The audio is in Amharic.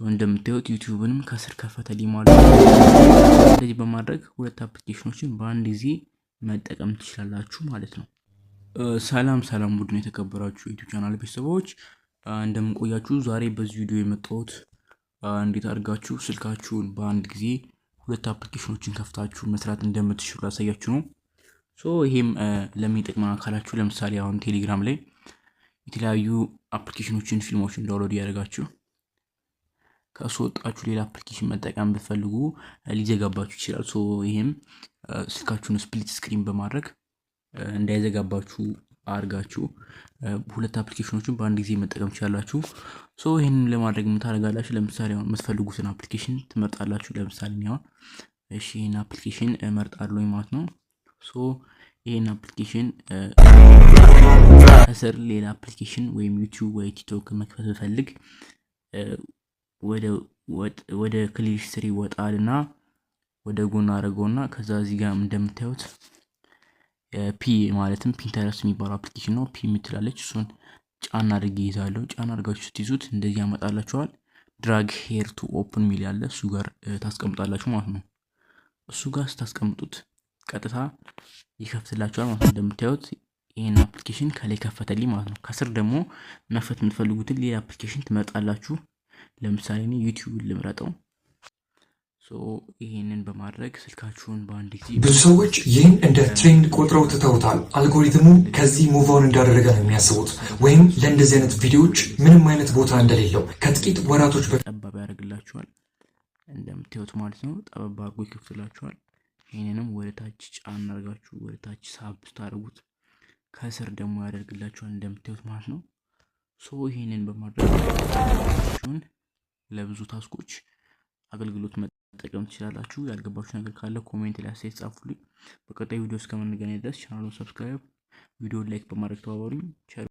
እንደምታዩት ዩቲዩብንም ከስር ከፈተልኝ ማለት ነው። እንደዚህ በማድረግ ሁለት አፕሊኬሽኖችን በአንድ ጊዜ መጠቀም ትችላላችሁ ማለት ነው። ሰላም ቡድን የተከበራችሁ ዩቲዩብ ቻናል ቤተሰቦች እንደምንቆያችሁ፣ ዛሬ በዚህ ቪዲዮ የመጣሁት እንዴት አድርጋችሁ ስልካችሁን በአንድ ጊዜ ሁለት አፕሊኬሽኖችን ከፍታችሁ መስራት እንደምትችሉ አሳያችሁ ነው። ይሄም ለሚጠቅመን አካላችሁ ለምሳሌ አሁን ቴሌግራም ላይ የተለያዩ አፕሊኬሽኖችን ፊልሞችን ዳውንሎድ ያደርጋችሁ ከሱ ወጣችሁ ሌላ አፕሊኬሽን መጠቀም ብትፈልጉ ሊዘጋባችሁ ይችላል። ይሄም ስልካችሁን ስፕሊት ስክሪን በማድረግ እንዳይዘጋባችሁ አድርጋችሁ ሁለት አፕሊኬሽኖችን በአንድ ጊዜ መጠቀም ትችላላችሁ። ይሄንን ለማድረግ ምን ታደርጋላችሁ? ለምሳሌ አሁን የምትፈልጉትን አፕሊኬሽን ትመርጣላችሁ። ለምሳሌ ነው ይሄን አፕሊኬሽን እመርጣለሁ ማለት ነው። ይሄን አፕሊኬሽን ከስር ሌላ አፕሊኬሽን ወይም ዩቲዩብ ወይ ቲክቶክ መክፈት ብፈልግ ወደ ክሊክ ሂስትሪ ወጣልና ወደ ጎን አድርገውና ከዛ እዚህ ጋር እንደምታዩት ፒ ማለትም ፒንተረስት የሚባለው አፕሊኬሽን ነው። ፒ የምትላለች እሱን ጫና አድርጌ ይዛለሁ። ጫና አድርጋችሁ ስትይዙት እንደዚህ ያመጣላችኋል። ድራግ ሄር ቱ ኦፕን ሚል ያለ እሱ ጋር ታስቀምጣላችሁ ማለት ነው። እሱ ጋር ስታስቀምጡት ቀጥታ ይከፍትላችኋል ማለት ነው። እንደምታዩት ይሄን አፕሊኬሽን ከላይ ከፈተልኝ ማለት ነው። ከስር ደግሞ መክፈት የምትፈልጉትን ሌላ አፕሊኬሽን ትመርጣላችሁ። ለምሳሌ እኔ ዩቲዩብ ልምረጠው። ይሄንን በማድረግ ስልካችሁን በአንድ ጊዜ ብዙ ሰዎች ይህን እንደ ትሬንድ ቆጥረው ትተውታል። አልጎሪትሙ ከዚህ ሙቭ ኦን እንዳደረገ ነው የሚያስቡት፣ ወይም ለእንደዚህ አይነት ቪዲዮዎች ምንም አይነት ቦታ እንደሌለው ከጥቂት ወራቶች ጠባብ ያደርግላችኋል። እንደምታዩት ማለት ነው። ጠባብ አድርጎ ይከፍትላችኋል። ይሄንንም ወደ ታች ጫን አድርጋችሁ ወደ ታች ሳብ ስታደርጉት ከስር ደግሞ ያደርግላችኋል እንደምታዩት ማለት ነው። ይሄንን በማድረግ ለብዙ ታስኮች አገልግሎት መጠቀም ትችላላችሁ። ያልገባችሁ ነገር ካለ ኮሜንት ላይ አስተያየት ጻፉልኝ። በቀጣይ ቪዲዮ እስከምንገናኝ ድረስ ቻናሉን ሰብስክራይብ፣ ቪዲዮን ላይክ በማድረግ ተባበሩኝ።